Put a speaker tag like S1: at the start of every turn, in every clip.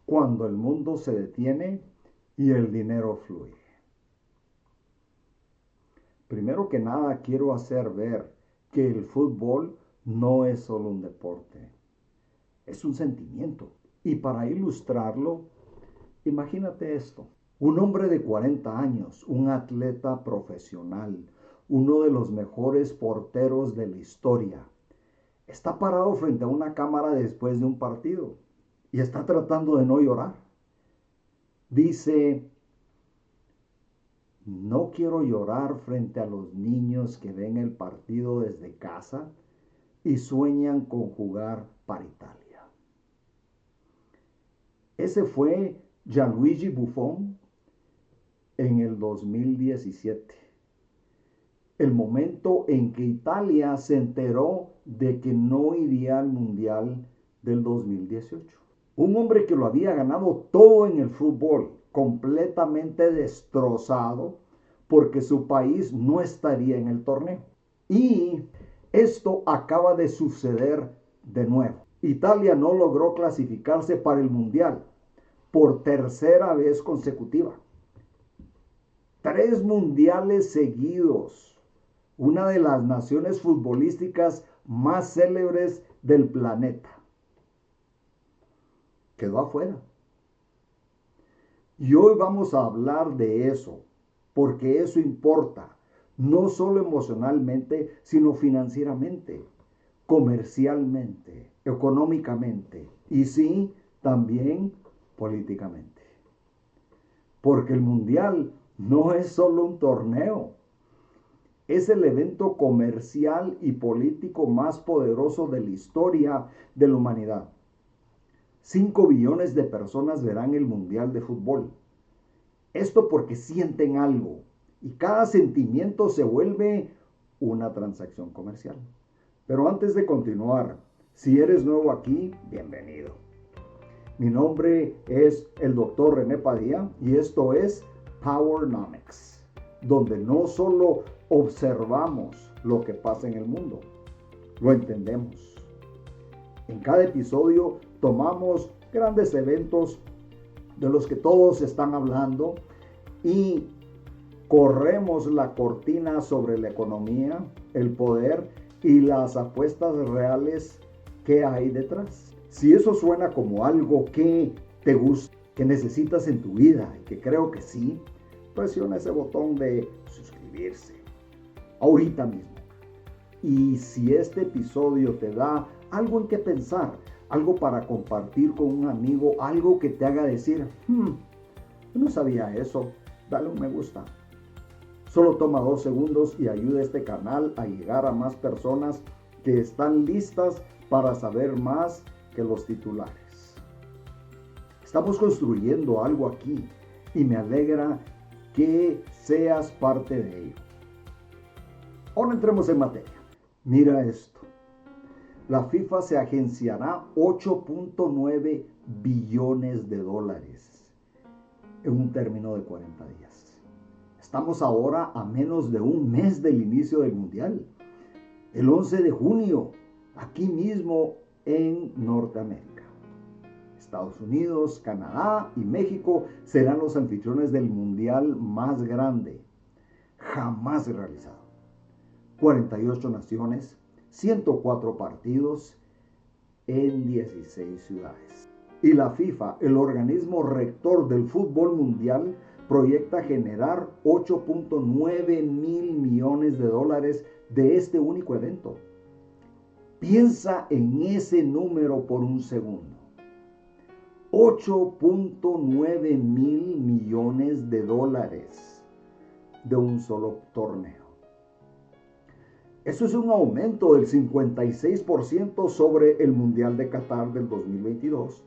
S1: cuando el mundo se detiene y el dinero fluye. Primero que nada, quiero hacer ver que el fútbol no es solo un deporte, es un sentimiento. Y para ilustrarlo, imagínate esto. Un hombre de 40 años, un atleta profesional, uno de los mejores porteros de la historia, está parado frente a una cámara después de un partido y está tratando de no llorar. Dice: no quiero llorar frente a los niños que ven el partido desde casa y sueñan con jugar para Italia. Ese fue Gianluigi Buffon en el 2017. El momento en que Italia se enteró de que no iría al Mundial del 2018. Un hombre que lo había ganado todo en el fútbol, completamente destrozado porque su país no estaría en el torneo. Y esto acaba de suceder de nuevo. Italia no logró clasificarse para el Mundial por tercera vez consecutiva. 3 mundiales seguidos. Una de las naciones futbolísticas más célebres del planeta. Quedó afuera. Y hoy vamos a hablar de eso, porque eso importa, no solo emocionalmente, sino financieramente, comercialmente, económicamente y sí, también políticamente. Porque el Mundial no es solo un torneo, es el evento comercial y político más poderoso de la historia de la humanidad. 5 billones de personas verán el Mundial de Fútbol. Esto porque sienten algo y cada sentimiento se vuelve una transacción comercial. Pero antes de continuar, si eres nuevo aquí, bienvenido. Mi nombre es el Dr. René Padilla y esto es Powernomics, donde no solo observamos lo que pasa en el mundo, lo entendemos. En cada episodio tomamos grandes eventos de los que todos están hablando y corremos la cortina sobre la economía, el poder y las apuestas reales que hay detrás. Si eso suena como algo que te gusta, que necesitas en tu vida y que creo que sí, presiona ese botón de suscribirse ahorita mismo. Y si este episodio te da algo en que pensar, algo para compartir con un amigo, algo que te haga decir, yo no sabía eso, dale un me gusta. Solo toma 2 segundos y ayuda a este canal a llegar a más personas que están listas para saber más que los titulares. Estamos construyendo algo aquí y me alegra que seas parte de ello. Ahora entremos en materia. Mira esto. La FIFA se agenciará 8.9 billones de dólares en un término de 40 días. Estamos ahora a menos de un mes del inicio del Mundial. El 11 de junio, aquí mismo en Norteamérica. Estados Unidos, Canadá y México serán los anfitriones del Mundial más grande jamás realizado. 48 naciones, 104 partidos en 16 ciudades. Y la FIFA, el organismo rector del fútbol mundial, proyecta generar 8.9 mil millones de dólares de este único evento. Piensa en ese número por un segundo. 8.9 mil millones de dólares de un solo torneo. Eso es un aumento del 56% sobre el Mundial de Qatar del 2022.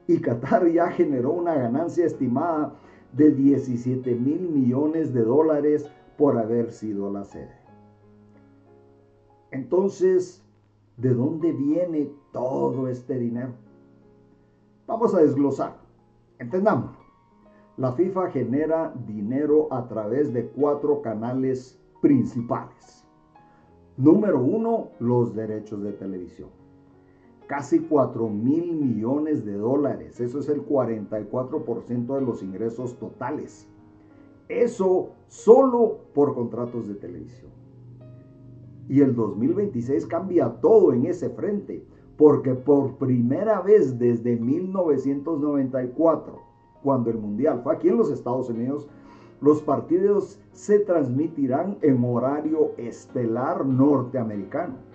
S1: Y Qatar ya generó una ganancia estimada de 17 mil millones de dólares por haber sido la sede. Entonces, ¿de dónde viene todo este dinero? Vamos a desglosar. Entendamos. La FIFA genera dinero a través de 4 canales principales. Número 1, los derechos de televisión. casi 4.000 millones de dólares. Eso es el 44% de los ingresos totales. Eso solo por contratos de televisión. Y el 2026 cambia todo en ese frente, porque por primera vez desde 1994, cuando el Mundial fue aquí en los Estados Unidos, los partidos se transmitirán en horario estelar norteamericano.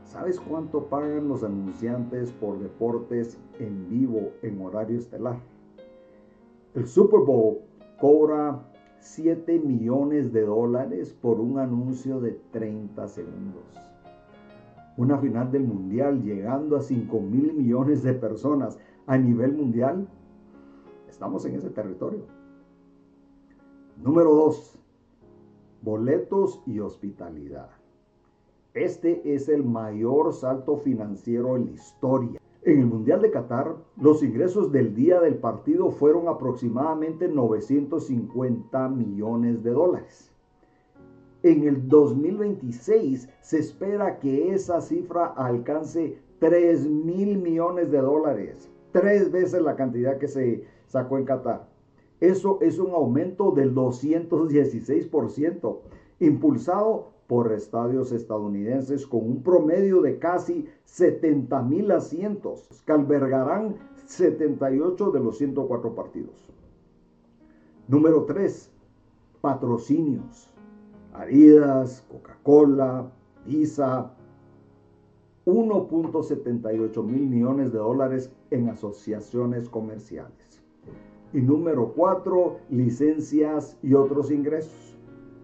S1: ¿Sabes cuánto pagan los anunciantes por deportes en vivo en horario estelar? El Super Bowl cobra 7 millones de dólares por un anuncio de 30 segundos. Una final del Mundial llegando a 5.000 millones de personas a nivel mundial. Estamos en ese territorio. Número 2. Boletos y hospitalidad. Este es el mayor salto financiero en la historia. En el Mundial de Qatar, los ingresos del día del partido fueron aproximadamente 950 millones de dólares. En el 2026 se espera que esa cifra alcance 3.000 millones de dólares, 3 veces la cantidad que se sacó en Qatar. Eso es un aumento del 216%, impulsado por estadios estadounidenses con un promedio de casi 70.000 asientos, que albergarán 78 de los 104 partidos. Número 3. Patrocinios. Adidas, Coca-Cola, Visa, 1.78 mil millones de dólares en asociaciones comerciales. Y número 4, licencias y otros ingresos.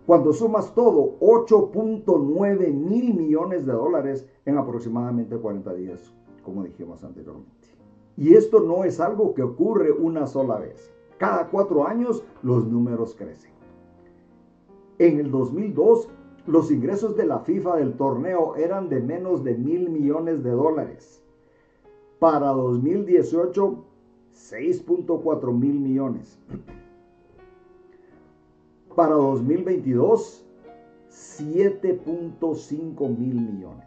S1: Cuando sumas todo, 8.9 mil millones de dólares en aproximadamente 40 días, como dijimos anteriormente. Y esto no es algo que ocurre una sola vez. Cada 4 años los números crecen. En el 2002, los ingresos de la FIFA del torneo eran de menos de 1.000 millones de dólares. Para 2018, 6.4 mil millones. Para 2022, 7.5 mil millones.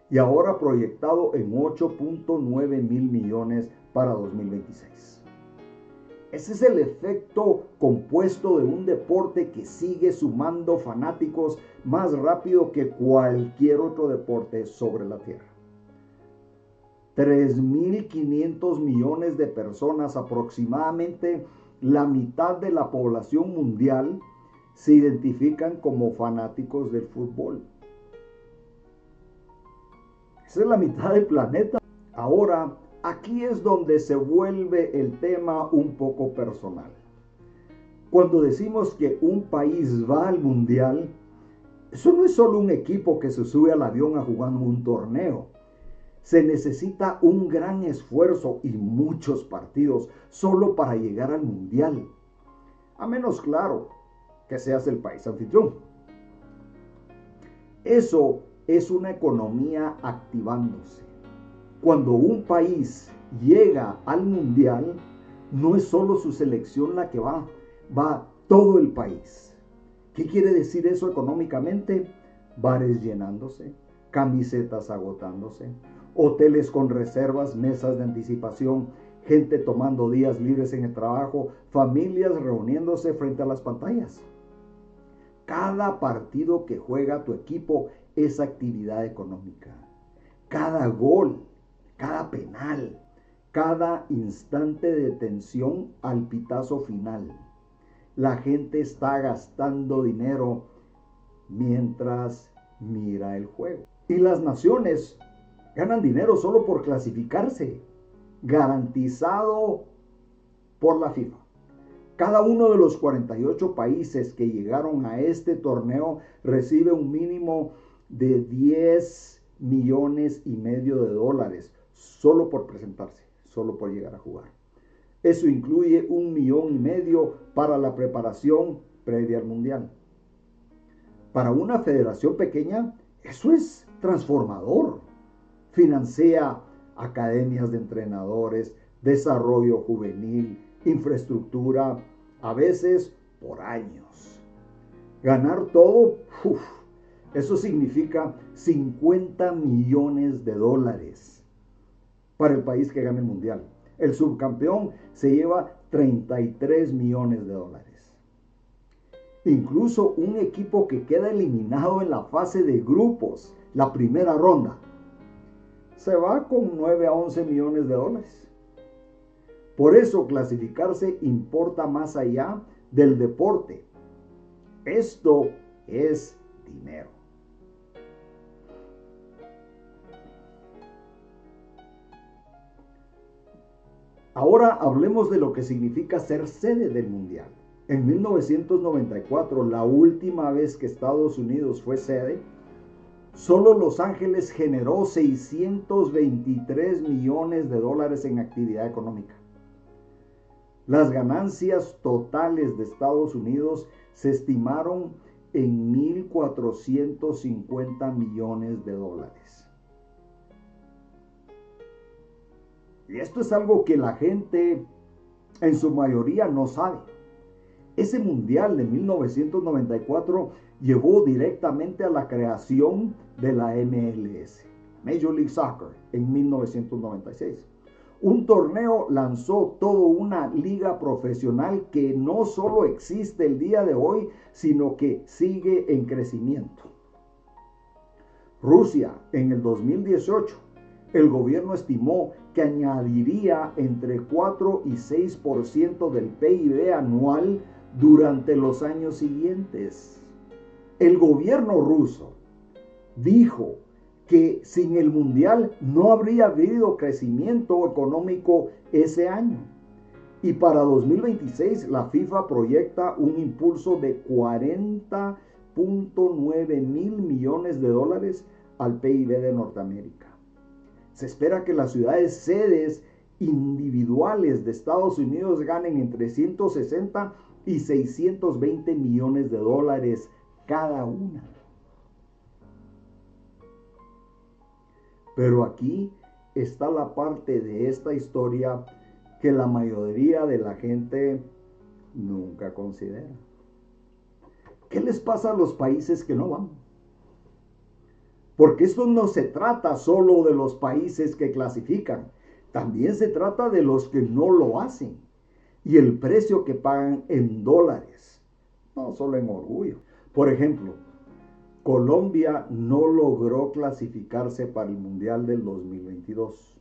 S1: Y ahora proyectado en 8.9 mil millones para 2026. Ese es el efecto compuesto de un deporte que sigue sumando fanáticos más rápido que cualquier otro deporte sobre la tierra. 3.500 millones de personas, aproximadamente la mitad de la población mundial, se identifican como fanáticos del fútbol. Esa es la mitad del planeta. Ahora, aquí es donde se vuelve el tema un poco personal. Cuando decimos que un país va al mundial, eso no es solo un equipo que se sube al avión a jugar un torneo. Se necesita un gran esfuerzo y muchos partidos solo para llegar al mundial. A menos, claro, que seas el país anfitrión. Eso es una economía activándose. Cuando un país llega al mundial, no es solo su selección la que va todo el país. ¿Qué quiere decir eso económicamente? Bares llenándose, camisetas agotándose, hoteles con reservas, mesas de anticipación, gente tomando días libres en el trabajo, familias reuniéndose frente a las pantallas. Cada partido que juega tu equipo es actividad económica. Cada gol, cada penal, cada instante de tensión al pitazo final. La gente está gastando dinero mientras mira el juego. Y las naciones ganan dinero solo por clasificarse, garantizado por la FIFA. Cada uno de los 48 países que llegaron a este torneo recibe un mínimo de 10 millones y medio de dólares solo por presentarse, solo por llegar a jugar. Eso incluye 1,5 millones para la preparación previa al mundial. Para una federación pequeña, eso es transformador. Financia academias de entrenadores, desarrollo juvenil, infraestructura, a veces por años. Ganar todo, Eso significa 50 millones de dólares para el país que gane el mundial. El subcampeón se lleva 33 millones de dólares. Incluso un equipo que queda eliminado en la fase de grupos, la primera ronda, se va con 9 a 11 millones de dólares. Por eso clasificarse importa más allá del deporte. Esto es dinero. Ahora hablemos de lo que significa ser sede del mundial. En 1994, la última vez que Estados Unidos fue sede, solo Los Ángeles generó 623 millones de dólares en actividad económica. Las ganancias totales de Estados Unidos se estimaron en 1.450 millones de dólares. Y esto es algo que la gente en su mayoría no sabe. Ese mundial de 1994 llevó directamente a la creación de la MLS, Major League Soccer, en 1996. Un torneo lanzó toda una liga profesional que no solo existe el día de hoy, sino que sigue en crecimiento. Rusia, en el 2018, el gobierno estimó que añadiría entre 4 y 6% del PIB anual durante los años siguientes. El gobierno ruso dijo que sin el mundial no habría habido crecimiento económico ese año. Y para 2026 la FIFA proyecta un impulso de 40.9 mil millones de dólares al PIB de Norteamérica. Se espera que las ciudades sedes individuales de Estados Unidos ganen entre 160 y 620 millones de dólares cada una. Pero aquí está la parte de esta historia que la mayoría de la gente nunca considera. ¿Qué les pasa a los países que no van? Porque esto no se trata solo de los países que clasifican, también se trata de los que no lo hacen y el precio que pagan en dólares, no solo en orgullo. Por ejemplo, Colombia no logró clasificarse para el Mundial del 2022.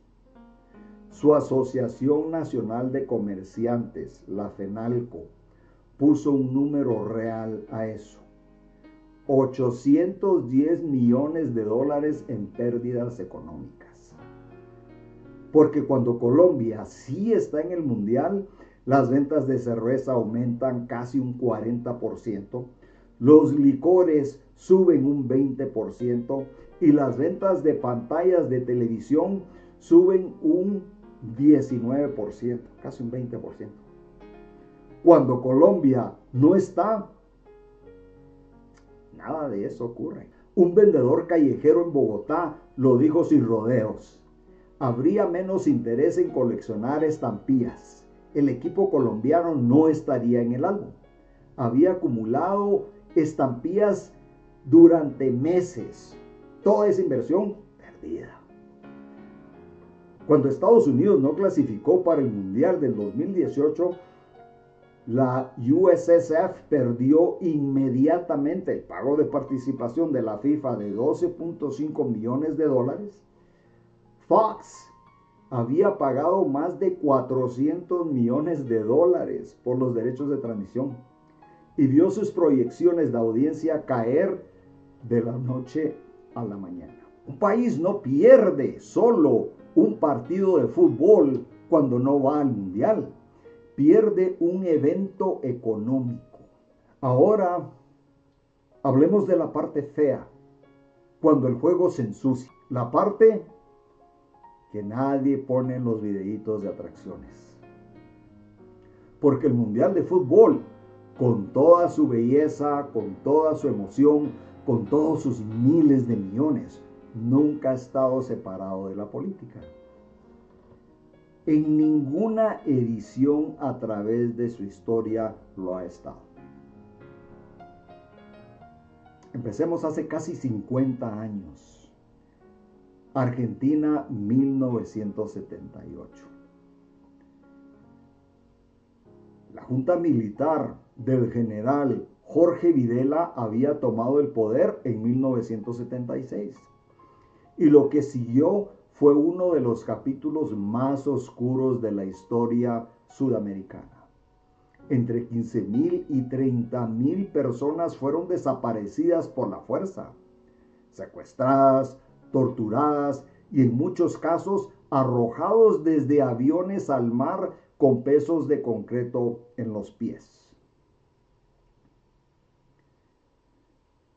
S1: Su Asociación Nacional de Comerciantes, la FENALCO, puso un número real a eso. 810 millones de dólares en pérdidas económicas. Porque cuando Colombia sí está en el Mundial, las ventas de cerveza aumentan casi un 40%, los licores suben un 20% y las ventas de pantallas de televisión suben un 19%, casi un 20%. Cuando Colombia no está, nada de eso ocurre. Un vendedor callejero en Bogotá lo dijo sin rodeos. Habría menos interés en coleccionar estampillas. El equipo colombiano no estaría en el álbum. Había acumulado estampillas durante meses. Toda esa inversión perdida. Cuando Estados Unidos no clasificó para el Mundial del 2018, la USSF perdió inmediatamente el pago de participación de la FIFA de 12.5 millones de dólares. Fox había pagado más de 400 millones de dólares por los derechos de transmisión y vio sus proyecciones de audiencia caer de la noche a la mañana. Un país no pierde solo un partido de fútbol cuando no va al mundial. Pierde un evento económico. Ahora hablemos de la parte fea, cuando el juego se ensucia. La parte que nadie pone en los videitos de atracciones. Porque el mundial de fútbol, con toda su belleza, con toda su emoción, con todos sus miles de millones, nunca ha estado separado de la política. En ninguna edición a través de su historia lo ha estado. Empecemos hace casi 50 años. Argentina, 1978. La junta militar del general Jorge Videla había tomado el poder en 1976. Y lo que siguió fue uno de los capítulos más oscuros de la historia sudamericana. Entre 15,000 y 30,000 personas fueron desaparecidas por la fuerza, secuestradas, torturadas y en muchos casos arrojados desde aviones al mar con pesos de concreto en los pies.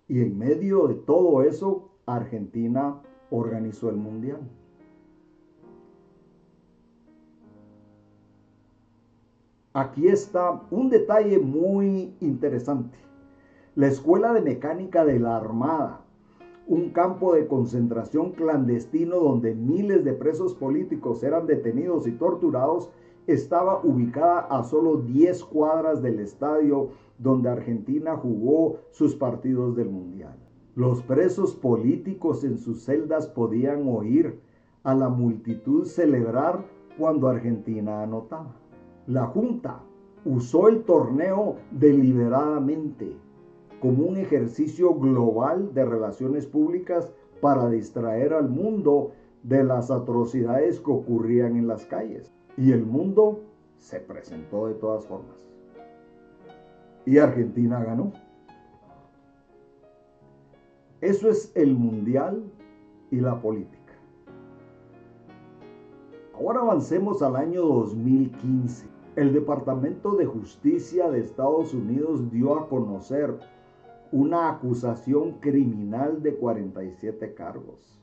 S1: Y en medio de todo eso, Argentina organizó el Mundial. Aquí está un detalle muy interesante. La Escuela de Mecánica de la Armada, un campo de concentración clandestino donde miles de presos políticos eran detenidos y torturados, estaba ubicada a solo 10 cuadras del estadio donde Argentina jugó sus partidos del Mundial. Los presos políticos en sus celdas podían oír a la multitud celebrar cuando Argentina anotaba. La Junta usó el torneo deliberadamente como un ejercicio global de relaciones públicas para distraer al mundo de las atrocidades que ocurrían en las calles. Y el mundo se presentó de todas formas. Y Argentina ganó. Eso es el Mundial y la política. Ahora avancemos al año 2015. El Departamento de Justicia de Estados Unidos dio a conocer una acusación criminal de 47 cargos.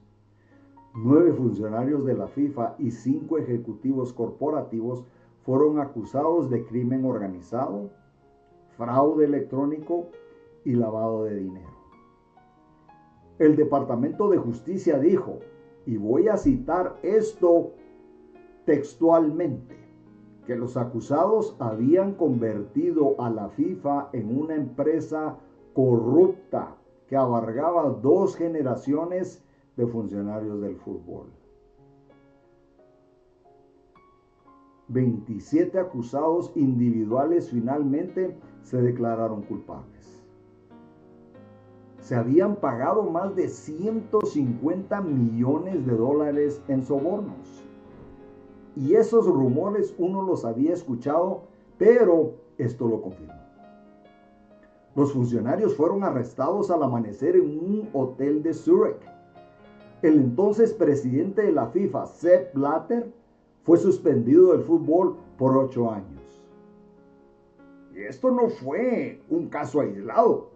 S1: 9 funcionarios de la FIFA y 5 ejecutivos corporativos fueron acusados de crimen organizado, fraude electrónico y lavado de dinero. El Departamento de Justicia dijo, y voy a citar esto textualmente, que los acusados habían convertido a la FIFA en una empresa corrupta que abarcaba 2 generaciones de funcionarios del fútbol. 27 acusados individuales finalmente se declararon culpables. Se habían pagado más de 150 millones de dólares en sobornos. Y esos rumores uno los había escuchado, pero esto lo confirmó. Los funcionarios fueron arrestados al amanecer en un hotel de Zúrich. El entonces presidente de la FIFA, Sepp Blatter, fue suspendido del fútbol por 8 años. Y esto no fue un caso aislado.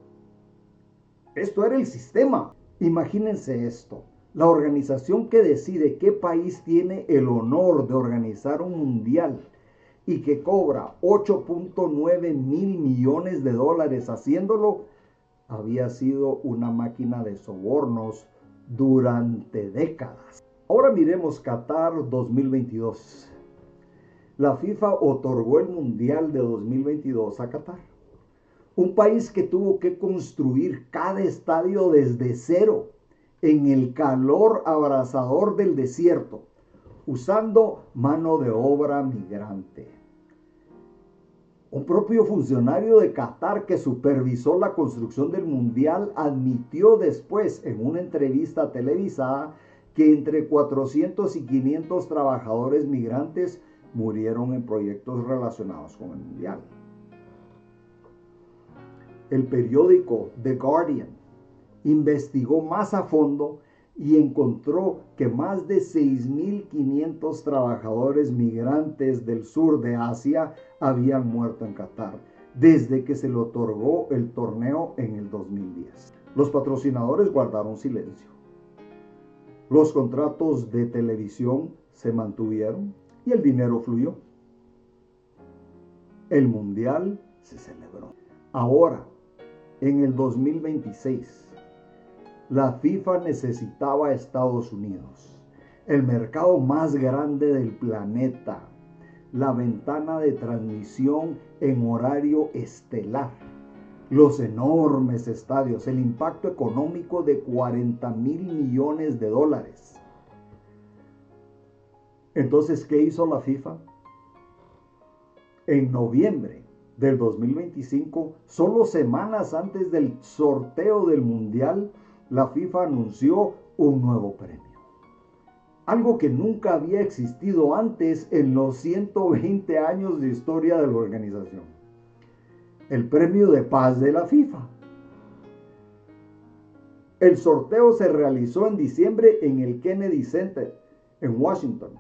S1: Esto era el sistema. Imagínense esto. La organización que decide qué país tiene el honor de organizar un mundial y que cobra 8.9 mil millones de dólares haciéndolo, había sido una máquina de sobornos durante décadas. Ahora miremos Qatar 2022. La FIFA otorgó el Mundial de 2022 a Qatar. Un país que tuvo que construir cada estadio desde cero, en el calor abrasador del desierto, usando mano de obra migrante. Un propio funcionario de Qatar que supervisó la construcción del Mundial admitió después en una entrevista televisada que entre 400 y 500 trabajadores migrantes murieron en proyectos relacionados con el Mundial. El periódico The Guardian investigó más a fondo y encontró que más de 6.500 trabajadores migrantes del sur de Asia habían muerto en Qatar desde que se le otorgó el torneo en el 2010. Los patrocinadores guardaron silencio. Los contratos de televisión se mantuvieron y el dinero fluyó. El mundial se celebró. Ahora, en el 2026, la FIFA necesitaba a Estados Unidos, el mercado más grande del planeta, la ventana de transmisión en horario estelar, los enormes estadios, el impacto económico de 40,000 millones de dólares. Entonces, ¿qué hizo la FIFA? En noviembre del 2025, solo semanas antes del sorteo del Mundial, la FIFA anunció un nuevo premio. Algo que nunca había existido antes en los 120 años de historia de la organización. El Premio de Paz de la FIFA. El sorteo se realizó en diciembre en el Kennedy Center en Washington.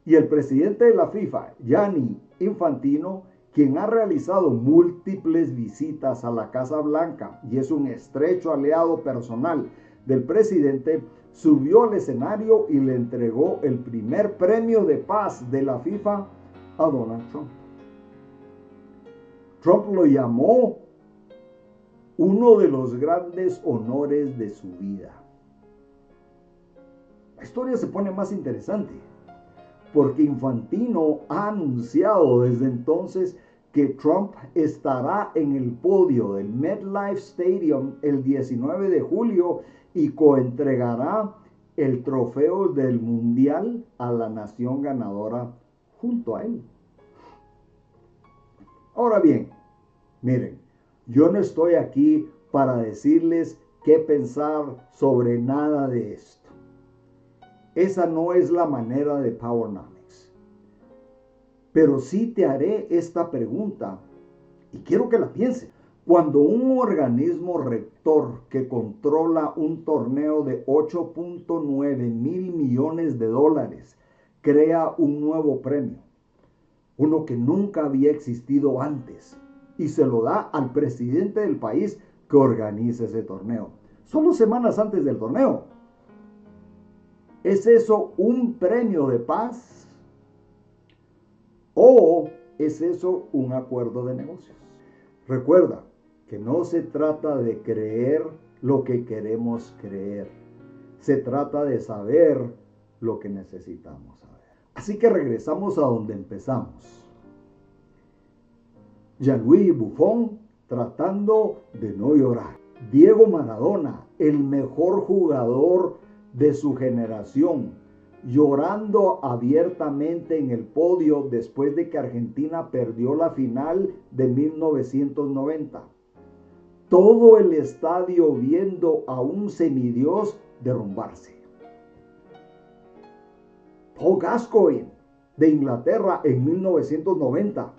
S1: Y el presidente de la FIFA, Gianni Infantino, quien ha realizado múltiples visitas a la Casa Blanca y es un estrecho aliado personal del presidente, subió al escenario y le entregó el primer premio de paz de la FIFA a Donald Trump. Trump lo llamó uno de los grandes honores de su vida. La historia se pone más interesante, porque Infantino ha anunciado desde entonces que Trump estará en el podio del MetLife Stadium el 19 de julio y coentregará el trofeo del Mundial a la nación ganadora junto a él. Ahora bien, miren, yo no estoy aquí para decirles qué pensar sobre nada de esto. Esa no es la manera de Powernomics. Pero sí te haré esta pregunta y quiero que la pienses. Cuando un organismo rector que controla un torneo de 8.9 mil millones de dólares crea un nuevo premio, uno que nunca había existido antes, y se lo da al presidente del país que organiza ese torneo, solo semanas antes del torneo, ¿es eso un premio de paz? ¿O es eso un acuerdo de negocios? Recuerda que no se trata de creer lo que queremos creer. Se trata de saber lo que necesitamos saber. Así que regresamos a donde empezamos. Gianluigi Buffon tratando de no llorar. Diego Maradona, el mejor jugador de su generación, llorando abiertamente en el podio después de que Argentina perdió la final de 1990. Todo el estadio viendo a un semidios derrumbarse. Paul Gascoigne de Inglaterra en 1990,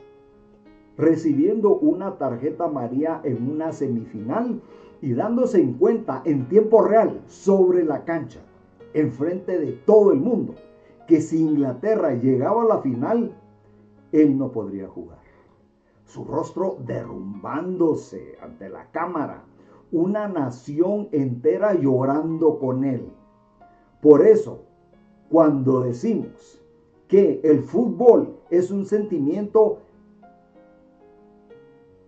S1: recibiendo una tarjeta amarilla en una semifinal y dándose en cuenta en tiempo real sobre la cancha, enfrente de todo el mundo, que si Inglaterra llegaba a la final, él no podría jugar. Su rostro derrumbándose ante la cámara, una nación entera llorando con él. Por eso, cuando decimos que el fútbol es un sentimiento,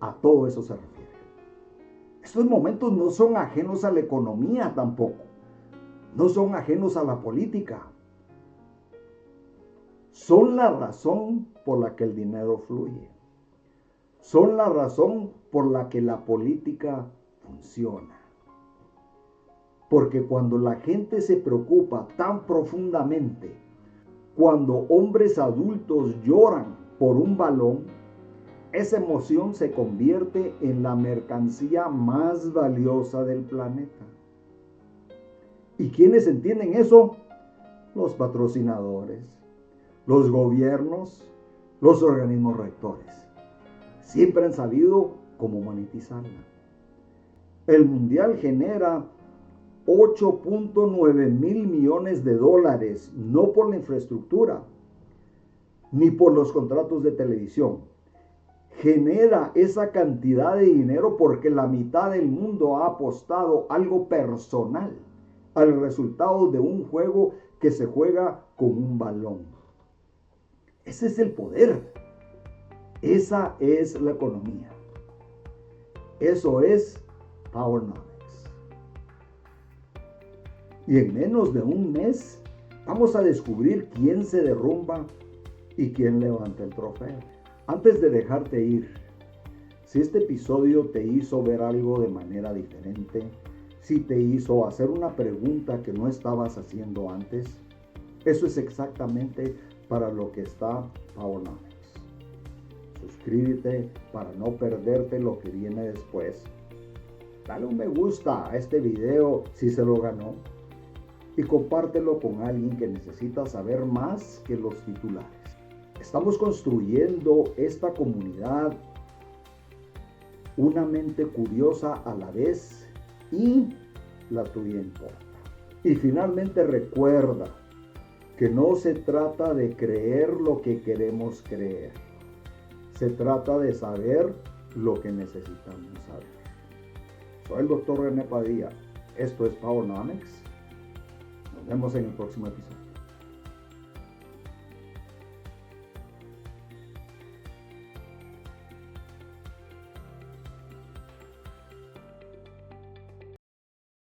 S1: a todo eso se refiere. Estos momentos no son ajenos a la economía tampoco. No son ajenos a la política. Son la razón por la que el dinero fluye. Son la razón por la que la política funciona. Porque cuando la gente se preocupa tan profundamente, cuando hombres adultos lloran por un balón, esa emoción se convierte en la mercancía más valiosa del planeta. ¿Y quiénes entienden eso? Los patrocinadores, los gobiernos, los organismos rectores. Siempre han sabido cómo monetizarla. El Mundial genera 8.9 mil millones de dólares, no por la infraestructura, ni por los contratos de televisión. Genera esa cantidad de dinero porque la mitad del mundo ha apostado algo personal al resultado de un juego que se juega con un balón. Ese es el poder. Esa es la economía. Eso es Powernomics. Y en menos de un mes vamos a descubrir quién se derrumba y quién levanta el trofeo. Antes de dejarte ir, Si este episodio te hizo ver algo de manera diferente, si te hizo hacer una pregunta que no estabas haciendo antes, eso es exactamente para lo que está Powernomics. Suscríbete para no perderte lo que viene después. Dale un me gusta a este video si se lo ganó y compártelo con alguien que necesita saber más que los titulares. Estamos construyendo esta comunidad, una mente curiosa a la vez y la tuya importa. Y finalmente recuerda que no se trata de creer lo que queremos creer. Se trata de saber lo que necesitamos saber. Soy el Dr. René Padilla. Esto es Powernomics. Nos vemos en el próximo episodio.